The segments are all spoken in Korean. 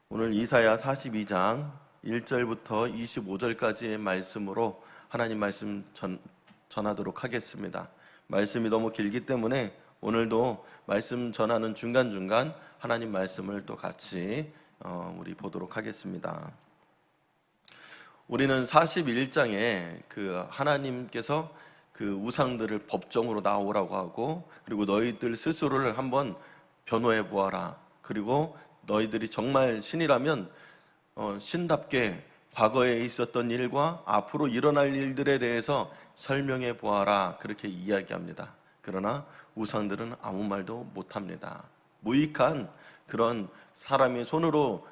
오늘 이사야 42장 1절부터 25절까지의 말씀으로 하나님 말씀 전하도록 하겠습니다. 말씀이 너무 길기 때문에 오늘도 말씀 전하는 중간중간 하나님 말씀을 또 같이 우리 보도록 하겠습니다. 우리는 41장에 하나님께서 우상들을 법정으로 나오라고 하고, 그리고 너희들 스스로를 한번 변호해 보아라. 그리고 너희들이 정말 신이라면 신답게 과거에 있었던 일과 앞으로 일어날 일들에 대해서 설명해 보아라. 그렇게 이야기합니다. 그러나 우상들은 아무 말도 못합니다. 무익한 그런 사람의 손으로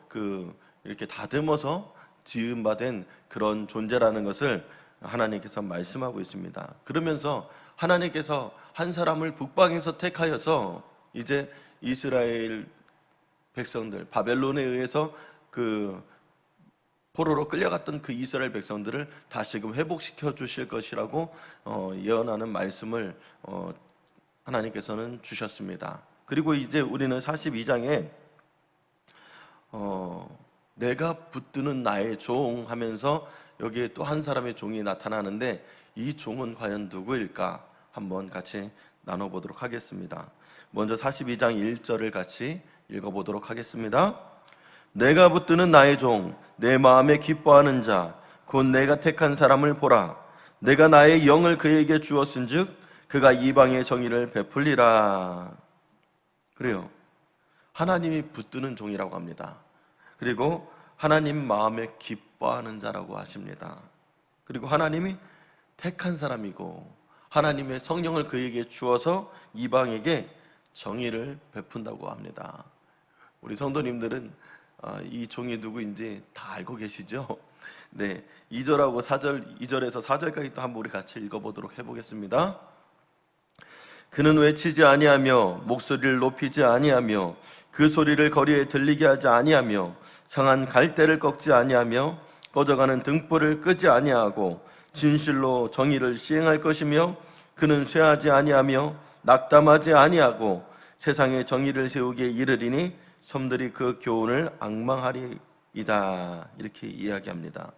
이렇게 다듬어서 지음받은 그런 존재라는 것을 하나님께서 말씀하고 있습니다. 그러면서 하나님께서 한 사람을 북방에서 택하여서 이제 이스라엘 백성들, 바벨론에 의해서 포로로 끌려갔던 그 이스라엘 백성들을 다시금 회복시켜 주실 것이라고 예언하는 말씀을 하나님께서는 주셨습니다. 그리고 이제 우리는 42장에 내가 붙드는 나의 종 하면서 여기에 또 한 사람의 종이 나타나는데, 이 종은 과연 누구일까 한번 같이 나눠보도록 하겠습니다. 먼저 42장 1절을 같이 읽어보도록 하겠습니다. 내가 붙드는 나의 종, 내 마음에 기뻐하는 자, 곧 내가 택한 사람을 보라. 내가 나의 영을 그에게 주었은즉 그가 이방의 정의를 베풀리라. 그래요, 하나님이 붙드는 종이라고 합니다. 그리고 하나님 마음에 기뻐하는 자라고 하십니다. 그리고 하나님이 택한 사람이고 하나님의 성령을 그에게 주어서 이방에게 정의를 베푼다고 합니다. 우리 성도님들은 이 종이 누구인지 다 알고 계시죠? 네, 2절하고 4절, 2절에서 4절까지 또 한번 우리 같이 읽어보도록 해보겠습니다. 그는 외치지 아니하며 목소리를 높이지 아니하며 그 소리를 거리에 들리게 하지 아니하며 상한 갈대를 꺾지 아니하며 꺼져가는 등불을 끄지 아니하고 진실로 정의를 시행할 것이며, 그는 쇠하지 아니하며 낙담하지 아니하고 세상에 정의를 세우기에 이르리니 섬들이 그 교훈을 앙망하리이다. 이렇게 이야기합니다.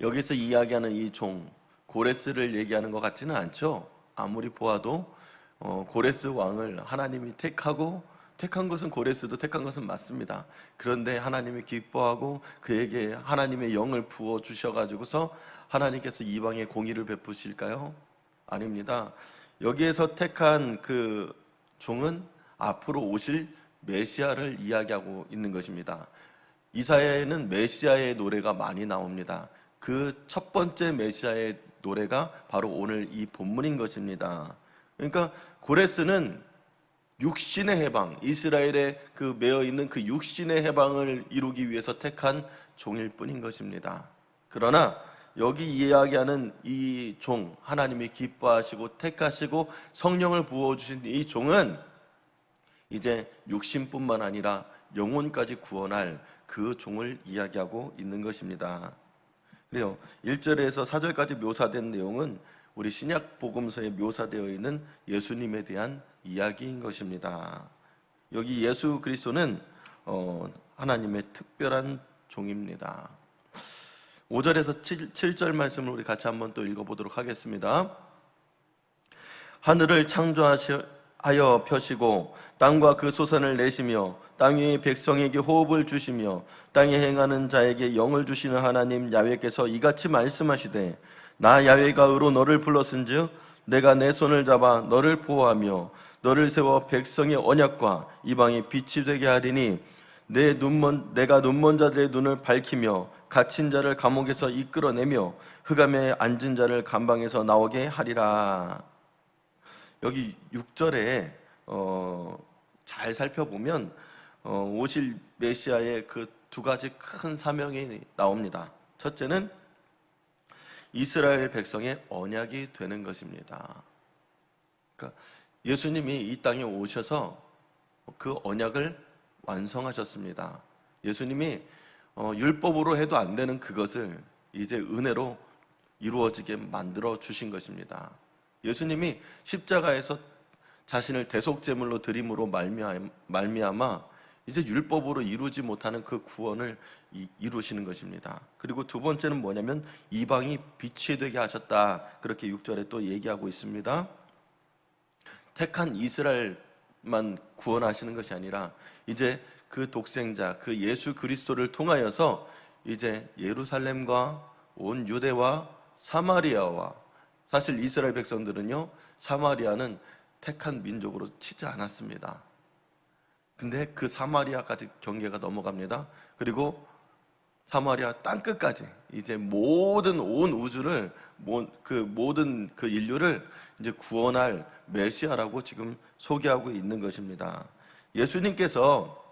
여기서 이야기하는 이 종, 고레스를 얘기하는 것 같지는 않죠. 아무리 보아도 고레스 왕을 하나님이 택한 것은, 고레스도 택한 것은 맞습니다. 그런데 하나님이 기뻐하고 그에게 하나님의 영을 부어 주셔가지고서 하나님께서 이방에 공의를 베푸실까요? 아닙니다. 여기에서 택한 그 종은 앞으로 오실 메시아를 이야기하고 있는 것입니다. 이사야에는 메시아의 노래가 많이 나옵니다. 그 첫 번째 메시아의 노래가 바로 오늘 이 본문인 것입니다. 그러니까 고레스는 육신의 해방, 이스라엘에 매어 있는 그 육신의 해방을 이루기 위해서 택한 종일 뿐인 것입니다. 그러나 여기 이야기하는 이 종, 하나님이 기뻐하시고 택하시고 성령을 부어주신 이 종은 이제 육신뿐만 아니라 영혼까지 구원할 그 종을 이야기하고 있는 것입니다. 그래요, 1절에서 4절까지 묘사된 내용은 우리 신약 복음서에 묘사되어 있는 예수님에 대한 이야기인 것입니다. 여기 예수 그리스도는 하나님의 특별한 종입니다. 5절에서 7절 말씀을 우리 같이 한번 또 읽어보도록 하겠습니다. 하늘을 창조하여 펴시고 땅과 그 소산을 내시며 땅 위의 백성에게 호흡을 주시며 땅에 행하는 자에게 영을 주시는 하나님 야훼께서 이같이 말씀하시되, 나 야훼가 의로 너를 불렀은즉 내가 내 손을 잡아 너를 보호하며 너를 세워 백성의 언약과 이방의 빛이 되게 하리니 내가 눈먼 자들의 눈을 밝히며 갇힌 자를 감옥에서 이끌어내며 흑암에 앉은 자를 감방에서 나오게 하리라. 여기 6절에 잘 살펴보면 오실 메시아의 그 두 가지 큰 사명이 나옵니다. 첫째는 이스라엘 백성의 언약이 되는 것입니다. 그러니까 예수님이 이 땅에 오셔서 그 언약을 완성하셨습니다. 예수님이 율법으로 해도 안 되는 그것을 이제 은혜로 이루어지게 만들어 주신 것입니다. 예수님이 십자가에서 자신을 대속제물로 드림으로 말미암아 이제 율법으로 이루지 못하는 그 구원을 이루시는 것입니다. 그리고 두 번째는 뭐냐면 이방이 빛이 되게 하셨다. 그렇게 6절에 또 얘기하고 있습니다. 택한 이스라엘만 구원하시는 것이 아니라 이제 그 독생자, 그 예수 그리스도를 통하여서 이제 예루살렘과 온 유대와 사마리아와, 사실 이스라엘 백성들은요, 사마리아는 택한 민족으로 치지 않았습니다. 근데 그 사마리아까지 경계가 넘어갑니다. 그리고 사마리아 땅끝까지 이제 모든 온 우주를, 모든 그 인류를 이제 구원할 메시아라고 지금 소개하고 있는 것입니다. 예수님께서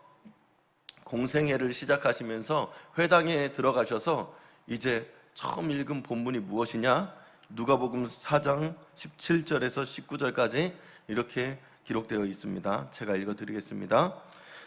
공생애를 시작하시면서 회당에 들어가셔서 이제 처음 읽은 본문이 무엇이냐? 누가복음 4장 17절에서 19절까지 이렇게 기록되어 있습니다. 제가 읽어드리겠습니다.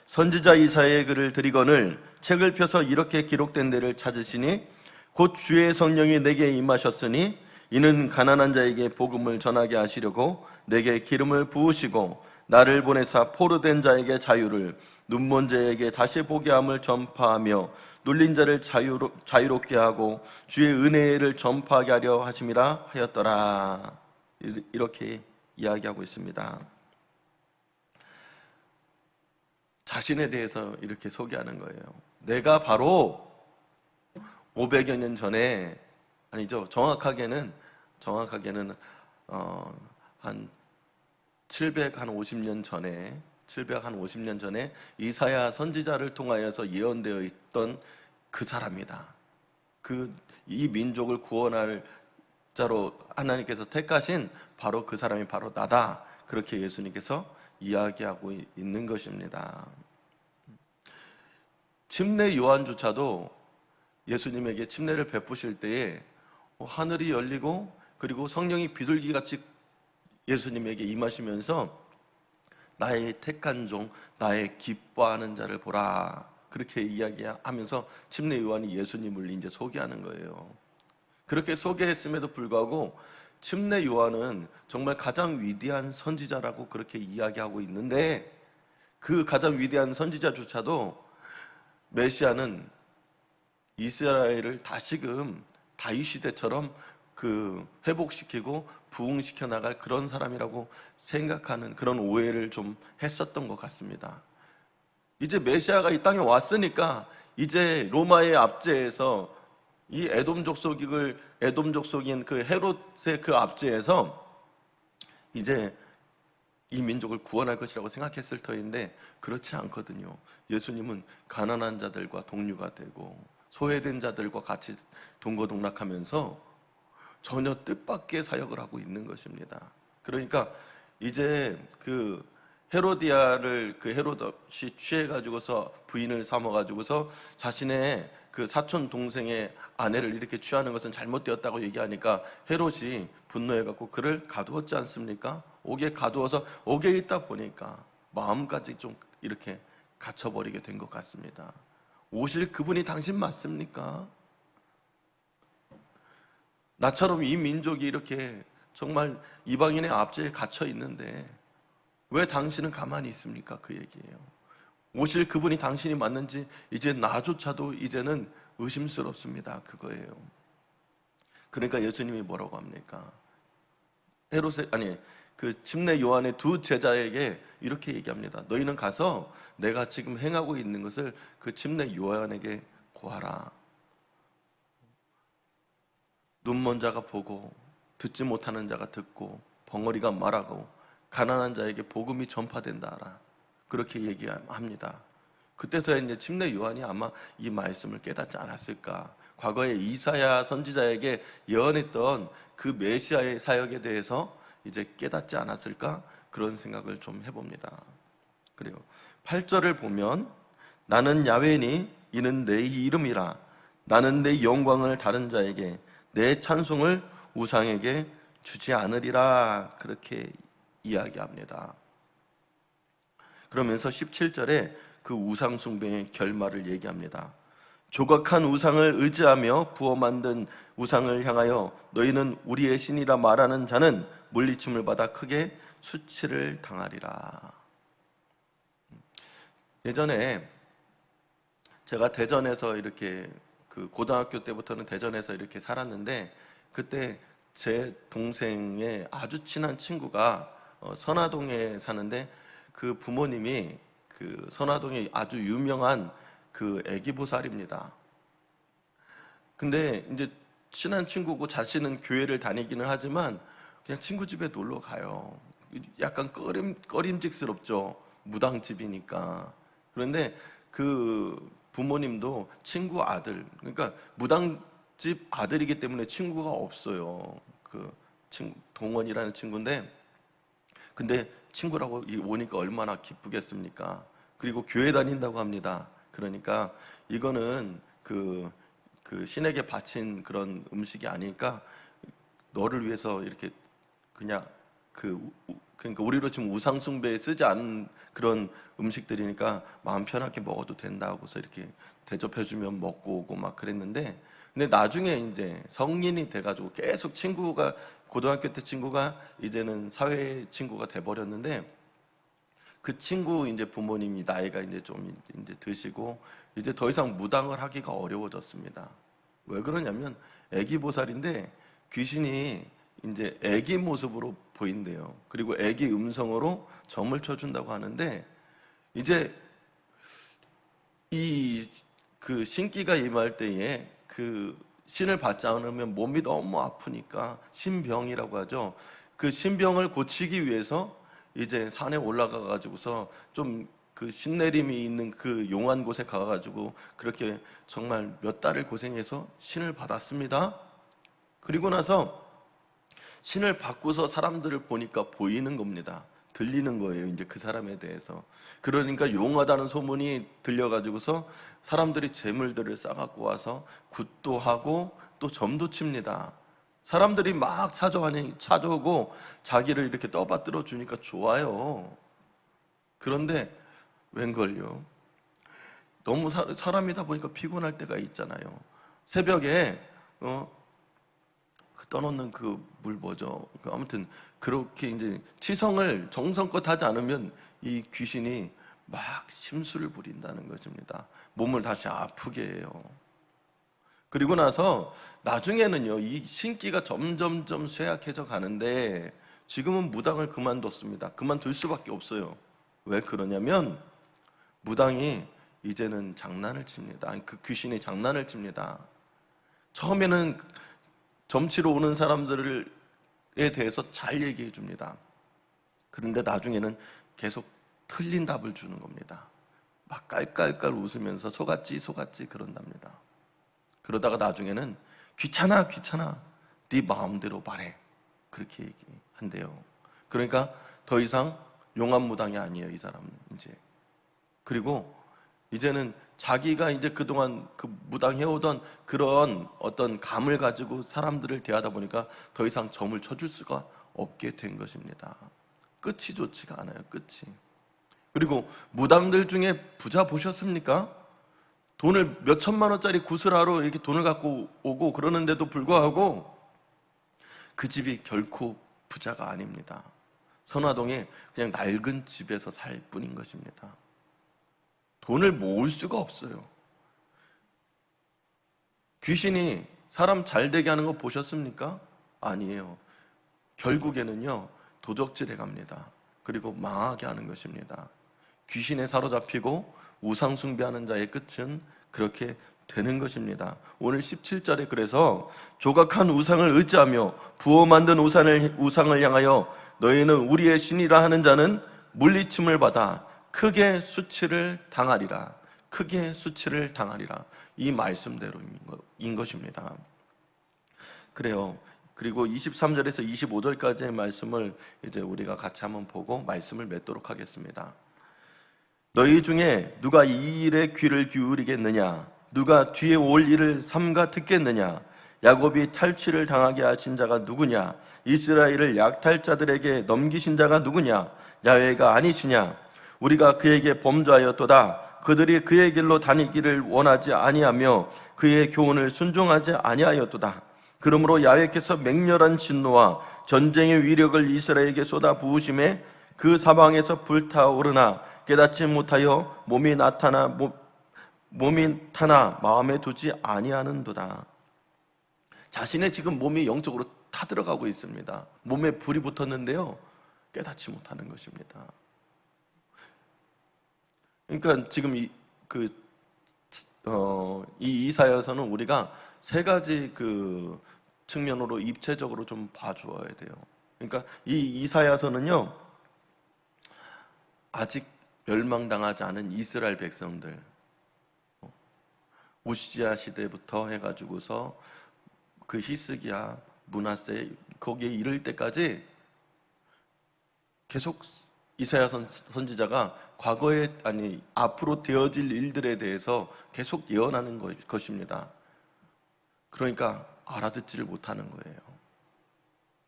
선지자 이사야의 글을 드리거늘 책을 펴서 이렇게 기록된 데를 찾으시니 곧 주의 성령이 내게 임하셨으니 이는 가난한 자에게 복음을 전하게 하시려고 내게 기름을 부으시고 나를 보내사 포로된 자에게 자유를, 눈먼 자에게 다시 보게 함을 전파하며 눌린 자를 자유롭게 하고 주의 은혜를 전파하게 하려 하심이라 하였더라. 이렇게 이야기하고 있습니다. 자신에 대해서 이렇게 소개하는 거예요. 내가 바로 500여 년 전에, 아니죠, 정확하게는 한 750년 전에 이사야 선지자를 통하여서 예언되어 있던 그 사람이다. 이 민족을 구원할 자로 하나님께서 택하신 바로 그 사람이 바로 나다. 그렇게 예수님께서 이야기하고 있는 것입니다. 침례 요한조차도 예수님에게 침례를 베푸실 때에 하늘이 열리고 그리고 성령이 비둘기같이 예수님에게 임하시면서 나의 택한 종, 나의 기뻐하는 자를 보라. 그렇게 이야기하면서 침례 요한이 예수님을 이제 소개하는 거예요. 그렇게 소개했음에도 불구하고 침례 요한은 정말 가장 위대한 선지자라고 그렇게 이야기하고 있는데, 그 가장 위대한 선지자조차도 메시아는 이스라엘을 다시금 다윗 시대처럼 회복시키고 부흥시켜 나갈 그런 사람이라고 생각하는 그런 오해를 좀 했었던 것 같습니다. 이제 메시아가 이 땅에 왔으니까 이제 로마의 압제에서 이 에돔 족속인 그 헤롯의 그 압제에서 이제 이 민족을 구원할 것이라고 생각했을 터인데 그렇지 않거든요. 예수님은 가난한 자들과 동료가 되고 소외된 자들과 같이 동거동락하면서 전혀 뜻밖의 사역을 하고 있는 것입니다. 그러니까 이제 그 헤로디아를 헤롯이 취해가지고서 부인을 삼아가지고서 자신의 그 사촌 동생의 아내를 이렇게 취하는 것은 잘못되었다고 얘기하니까 헤롯이 분노해갖고 그를 가두었지 않습니까? 옥에 가두어서 옥에 있다 보니까 마음까지 좀 이렇게 갇혀버리게 된 것 같습니다. 오실 그분이 당신 맞습니까? 나처럼 이 민족이 이렇게 정말 이방인의 압제에 갇혀 있는데 왜 당신은 가만히 있습니까? 그 얘기예요. 오실 그분이 당신이 맞는지 이제 나조차도 이제는 의심스럽습니다. 그거예요. 그러니까 예수님이 뭐라고 합니까? 그 침례 요한의 두 제자에게 이렇게 얘기합니다. 너희는 가서 내가 지금 행하고 있는 것을 그 침례 요한에게 고하라. 눈먼 자가 보고 듣지 못하는 자가 듣고 벙어리가 말하고 가난한 자에게 복음이 전파된다. 그렇게 얘기합니다. 그때서야 이제 침례 요한이 아마 이 말씀을 깨닫지 않았을까. 과거에 이사야 선지자에게 예언했던 그 메시아의 사역에 대해서 이제 깨닫지 않았을까. 그런 생각을 좀 해봅니다. 그리고 8절을 보면 나는 야훼니 이는 내 이름이라. 나는 내 영광을 다른 자에게 내 찬송을 우상에게 주지 않으리라. 그렇게 이야기합니다. 그러면서 17절에 그 우상 숭배의 결말을 얘기합니다. 조각한 우상을 의지하며 부어 만든 우상을 향하여 너희는 우리의 신이라 말하는 자는 물리침을 받아 크게 수치를 당하리라. 예전에 제가 대전에서 이렇게 그 고등학교 때부터는 대전에서 이렇게 살았는데, 그때 제 동생의 아주 친한 친구가 선화동에 사는데, 그 부모님이 그 선화동에 아주 유명한 그 애기보살입니다. 근데 이제 친한 친구고 자신은 교회를 다니기는 하지만 그냥 친구 집에 놀러 가요. 약간 꺼림직스럽죠. 무당집이니까. 그런데 그 부모님도 친구 아들, 그러니까 무당집 아들이기 때문에 친구가 없어요. 그 친구, 동원이라는 친구인데, 근데 친구라고 오니까 얼마나 기쁘겠습니까? 그리고 교회 다닌다고 합니다. 그러니까 이거는 그 신에게 바친 그런 음식이 아니니까 너를 위해서 이렇게 그냥 그러니까 우리로 지금 우상 숭배에 쓰지 않은 그런 음식들이니까 마음 편하게 먹어도 된다고서 이렇게 대접해주면 먹고 오고 막 그랬는데, 근데 나중에 이제 성인이 돼가지고 계속 친구가, 고등학교 때 친구가 이제는 사회 친구가 돼버렸는데, 그 친구 이제 부모님이 나이가 이제 좀 이제 드시고 이제 더 이상 무당을 하기가 어려워졌습니다. 왜 그러냐면 애기 보살인데 귀신이 이제 애기 모습으로 보인대요. 그리고 애기 음성으로 점을 쳐준다고 하는데, 이제 이 그 신기가 임할 때에 그 신을 받지 않으면 몸이 너무 아프니까 신병이라고 하죠. 그 신병을 고치기 위해서 이제 산에 올라가 가지고서 좀 그 신내림이 있는 그 용한 곳에 가 가지고 그렇게 정말 몇 달을 고생해서 신을 받았습니다. 그리고 나서 신을 받고서 사람들을 보니까 보이는 겁니다. 들리는 거예요, 이제 그 사람에 대해서. 그러니까 용하다는 소문이 들려가지고서 사람들이 재물들을 싸갖고 와서 굿도 하고 또 점도 칩니다. 사람들이 막 찾아오고 자기를 이렇게 떠받들어 주니까 좋아요. 그런데 웬걸요? 너무 사람이다 보니까 피곤할 때가 있잖아요. 새벽에 떠놓는 그 물 뭐죠? 아무튼 그렇게 이제 치성을 정성껏 하지 않으면 이 귀신이 막 심술을 부린다는 것입니다. 몸을 다시 아프게 해요. 그리고 나서 나중에는요, 이 신기가 점점점 쇠약해져 가는데 지금은 무당을 그만뒀습니다. 그만둘 수밖에 없어요. 왜 그러냐면 무당이 이제는 장난을 칩니다. 그 귀신이 장난을 칩니다. 처음에는 점치러 오는 사람들에 대해서 잘 얘기해 줍니다. 그런데 나중에는 계속 틀린 답을 주는 겁니다. 막 깔깔깔 웃으면서 속았지 그런답니다. 그러다가 나중에는 귀찮아 네 마음대로 말해, 그렇게 얘기한대요. 그러니까 더 이상 용암무당이 아니에요, 이 사람은 이제. 그리고 이제는 자기가 이제 그동안 그 무당해오던 그런 어떤 감을 가지고 사람들을 대하다 보니까 더 이상 점을 쳐줄 수가 없게 된 것입니다. 끝이 좋지가 않아요, 끝이. 그리고 무당들 중에 부자 보셨습니까? 돈을 몇 천만 원짜리 구슬하러 이렇게 돈을 갖고 오고 그러는데도 불구하고 그 집이 결코 부자가 아닙니다. 선화동에 그냥 낡은 집에서 살 뿐인 것입니다. 돈을 모을 수가 없어요. 귀신이 사람 잘 되게 하는 거 보셨습니까? 아니에요. 결국에는요, 도적질해 갑니다. 그리고 망하게 하는 것입니다. 귀신에 사로잡히고 우상 숭배하는 자의 끝은 그렇게 되는 것입니다. 오늘 17절에 그래서 조각한 우상을 의지하며 부어 만든 우상을 향하여 너희는 우리의 신이라 하는 자는 물리침을 받아 크게 수치를 당하리라. 크게 수치를 당하리라. 이 말씀대로인 것입니다. 그래요. 그리고 23절에서 25절까지의 말씀을 이제 우리가 같이 한번 보고 말씀을 맺도록 하겠습니다. 너희 중에 누가 이 일에 귀를 기울이겠느냐? 누가 뒤에 올 일을 삼가 듣겠느냐? 야곱이 탈취를 당하게 하신 자가 누구냐? 이스라엘을 약탈자들에게 넘기신 자가 누구냐? 야훼가 아니시냐? 우리가 그에게 범죄하였도다. 그들이 그의 길로 다니기를 원하지 아니하며 그의 교훈을 순종하지 아니하였도다. 그러므로 야훼께서 맹렬한 진노와 전쟁의 위력을 이스라엘에게 쏟아 부으심에 그 사방에서 불타오르나 깨닫지 못하여 몸이 타나 마음에 두지 아니하는도다. 자신의 지금 몸이 영적으로 타들어가고 있습니다. 몸에 불이 붙었는데요, 깨닫지 못하는 것입니다. 그러니까 지금 이 이사야서는 우리가 세 가지 측면으로 입체적으로 좀 봐주어야 돼요. 그러니까 이 이사야서는요, 아직 멸망당하지 않은 이스라엘 백성들, 우시야 시대부터 해가지고서 그 히스기야, 므낫세 거기에 이를 때까지 계속 이사야 선지자가 과거에 앞으로 되어질 일들에 대해서 계속 예언하는 것입니다. 그러니까 알아듣지를 못하는 거예요.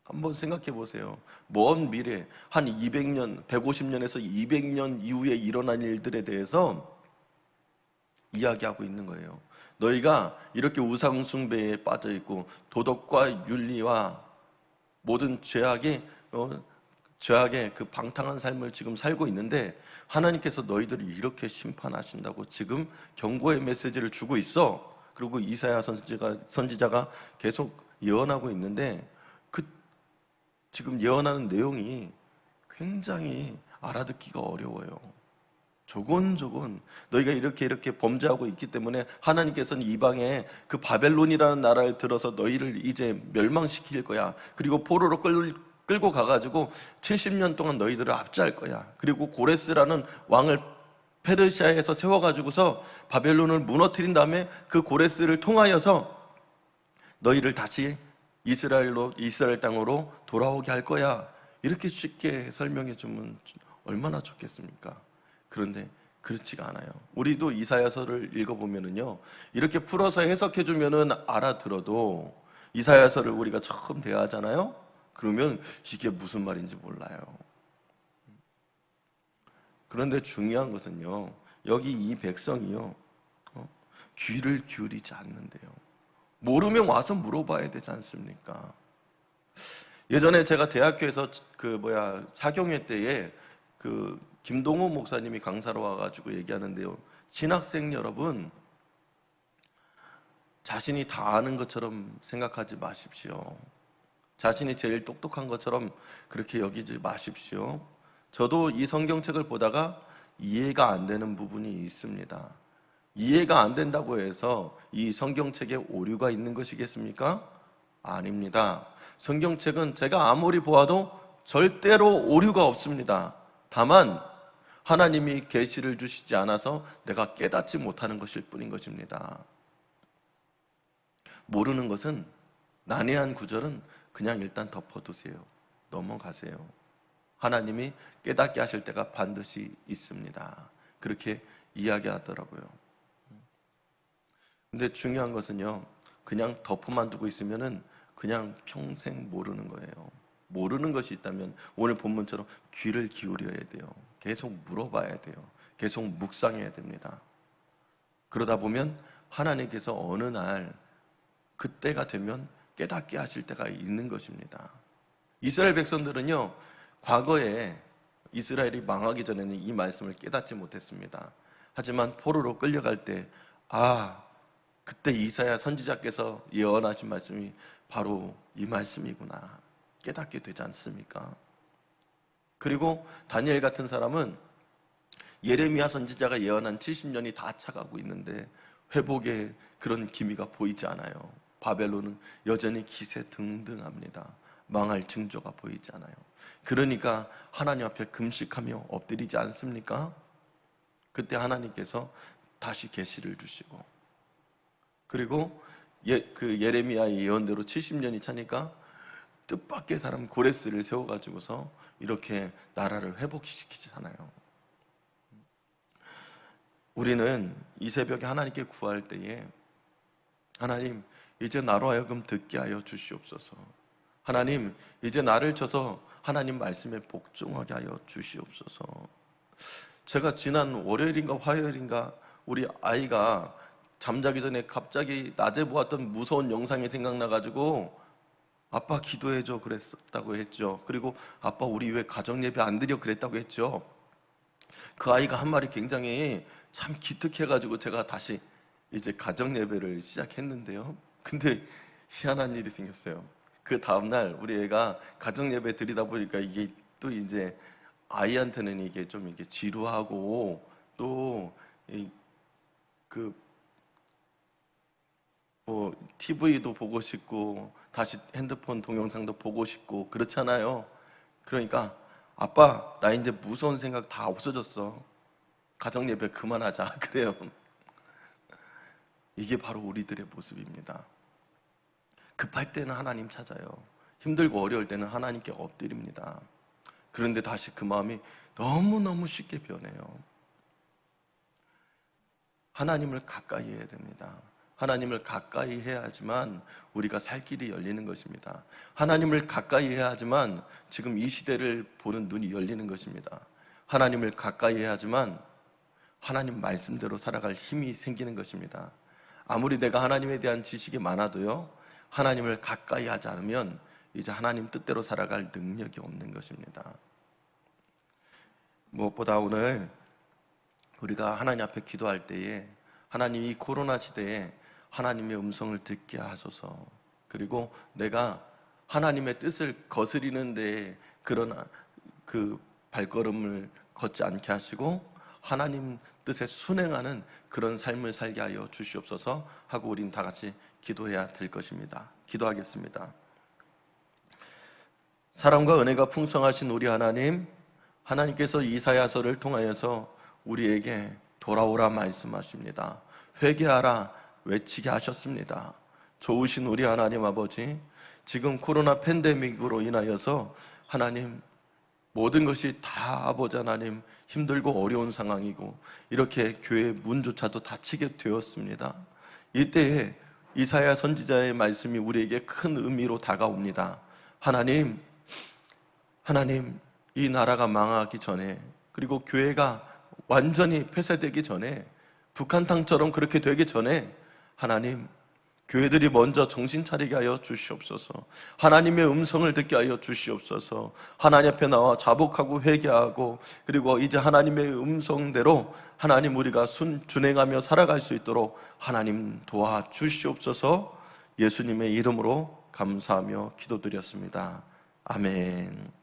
한번 생각해 보세요. 먼 미래 한 200년, 150년에서 200년 이후에 일어난 일들에 대해서 이야기하고 있는 거예요. 너희가 이렇게 우상 숭배에 빠져 있고 도덕과 윤리와 모든 죄악의 그 방탕한 삶을 지금 살고 있는데 하나님께서 너희들을 이렇게 심판하신다고 지금 경고의 메시지를 주고 있어. 그리고 이사야 선지자가 계속 예언하고 있는데 지금 예언하는 내용이 굉장히 알아듣기가 어려워요. 조곤조곤 너희가 이렇게 범죄하고 있기 때문에 하나님께서는 이방에 그 바벨론이라는 나라를 들어서 너희를 이제 멸망시킬 거야. 그리고 포로로 끌고 가가지고 70년 동안 너희들을 압제할 거야. 그리고 고레스라는 왕을 페르시아에서 세워가지고서 바벨론을 무너뜨린 다음에 그 고레스를 통하여서 너희를 다시 이스라엘 땅으로 돌아오게 할 거야. 이렇게 쉽게 설명해 주면 얼마나 좋겠습니까? 그런데 그렇지가 않아요. 우리도 이사야서를 읽어보면은요, 이렇게 풀어서 해석해 주면은 알아들어도 이사야서를 우리가 처음 대하잖아요. 그러면 이게 무슨 말인지 몰라요. 그런데 중요한 것은요, 여기 이 백성이요, 귀를 기울이지 않는데요. 모르면 와서 물어봐야 되지 않습니까? 예전에 제가 대학교에서 사경회 때에 김동호 목사님이 강사로 와가지고 얘기하는데요. 신학생 여러분, 자신이 다 아는 것처럼 생각하지 마십시오. 자신이 제일 똑똑한 것처럼 그렇게 여기지 마십시오. 저도 이 성경책을 보다가 이해가 안 되는 부분이 있습니다. 이해가 안 된다고 해서 이 성경책에 오류가 있는 것이겠습니까? 아닙니다. 성경책은 제가 아무리 보아도 절대로 오류가 없습니다. 다만 하나님이 계시를 주시지 않아서 내가 깨닫지 못하는 것일 뿐인 것입니다. 모르는 것은, 난해한 구절은 그냥 일단 덮어두세요. 넘어가세요. 하나님이 깨닫게 하실 때가 반드시 있습니다. 그렇게 이야기하더라고요. 근데 중요한 것은요, 그냥 덮어만 두고 있으면은 그냥 평생 모르는 거예요. 모르는 것이 있다면 오늘 본문처럼 귀를 기울여야 돼요. 계속 물어봐야 돼요. 계속 묵상해야 됩니다. 그러다 보면 하나님께서 어느 날 그때가 되면 깨닫게 하실 때가 있는 것입니다. 이스라엘 백성들은요, 과거에 이스라엘이 망하기 전에는 이 말씀을 깨닫지 못했습니다. 하지만 포로로 끌려갈 때, 그때 이사야 선지자께서 예언하신 말씀이 바로 이 말씀이구나 깨닫게 되지 않습니까? 그리고 다니엘 같은 사람은 예레미야 선지자가 예언한 70년이 다 차가고 있는데 회복의 그런 기미가 보이지 않아요. 바벨론은 여전히 기세 등등합니다. 망할 징조가 보이지 않아요. 그러니까 하나님 앞에 금식하며 엎드리지 않습니까? 그때 하나님께서 다시 계시를 주시고, 그리고 예레미야의 예언대로 70년이 차니까 뜻밖의 사람 고레스를 세워가지고서 이렇게 나라를 회복시키잖아요. 우리는 이 새벽에 하나님께 구할 때에, 하나님 이제 나로 하여금 듣게 하여 주시옵소서. 하나님 이제 나를 쳐서 하나님 말씀에 복종하게 하여 주시옵소서. 제가 지난 월요일인가 화요일인가 우리 아이가 잠자기 전에 갑자기 낮에 보았던 무서운 영상이 생각나가지고 아빠 기도해줘 그랬다고 했죠. 그리고 아빠 우리 왜 가정예배 안 드려 그랬다고 했죠. 그 아이가 한 말이 굉장히 참 기특해가지고 제가 다시 이제 가정 예배를 시작했는데요. 근데 희한한 일이 생겼어요. 그 다음날 우리 애가 가정 예배 드리다 보니까 이게 또 이제 아이한테는 이게 좀 이게 지루하고 또 그 뭐 TV도 보고 싶고 다시 핸드폰 동영상도 보고 싶고 그렇잖아요. 그러니까 아빠 나 이제 무서운 생각 다 없어졌어. 가정 예배 그만하자 그래요. 이게 바로 우리들의 모습입니다. 급할 때는 하나님 찾아요. 힘들고 어려울 때는 하나님께 엎드립니다. 그런데 다시 그 마음이 너무너무 쉽게 변해요. 하나님을 가까이 해야 됩니다. 하나님을 가까이 해야지만 우리가 살 길이 열리는 것입니다. 하나님을 가까이 해야지만 지금 이 시대를 보는 눈이 열리는 것입니다. 하나님을 가까이 해야지만 하나님 말씀대로 살아갈 힘이 생기는 것입니다. 아무리 내가 하나님에 대한 지식이 많아도요, 하나님을 가까이 하지 않으면 이제 하나님 뜻대로 살아갈 능력이 없는 것입니다. 무엇보다 오늘 우리가 하나님 앞에 기도할 때에 하나님 이 코로나 시대에 하나님의 음성을 듣게 하소서. 그리고 내가 하나님의 뜻을 거스리는 데 그런 그 발걸음을 걷지 않게 하시고 하나님 뜻에 순행하는 그런 삶을 살게 하여 주시옵소서 하고 우린 다 같이 기도해야 될 것입니다. 기도하겠습니다. 사랑과 은혜가 풍성하신 우리 하나님, 하나님께서 이사야서를 통하여서 우리에게 돌아오라 말씀하십니다. 회개하라 외치게 하셨습니다. 좋으신 우리 하나님 아버지, 지금 코로나 팬데믹으로 인하여서 하나님 모든 것이 다 아버지 하나님 힘들고 어려운 상황이고 이렇게 교회 문조차도 닫히게 되었습니다. 이때에 이사야 선지자의 말씀이 우리에게 큰 의미로 다가옵니다. 하나님 이 나라가 망하기 전에 그리고 교회가 완전히 폐쇄되기 전에 북한 땅처럼 그렇게 되기 전에 하나님 교회들이 먼저 정신 차리게 하여 주시옵소서. 하나님의 음성을 듣게 하여 주시옵소서. 하나님 앞에 나와 자복하고 회개하고 그리고 이제 하나님의 음성대로 하나님 우리가 준행하며 살아갈 수 있도록 하나님 도와주시옵소서. 예수님의 이름으로 감사하며 기도드렸습니다. 아멘.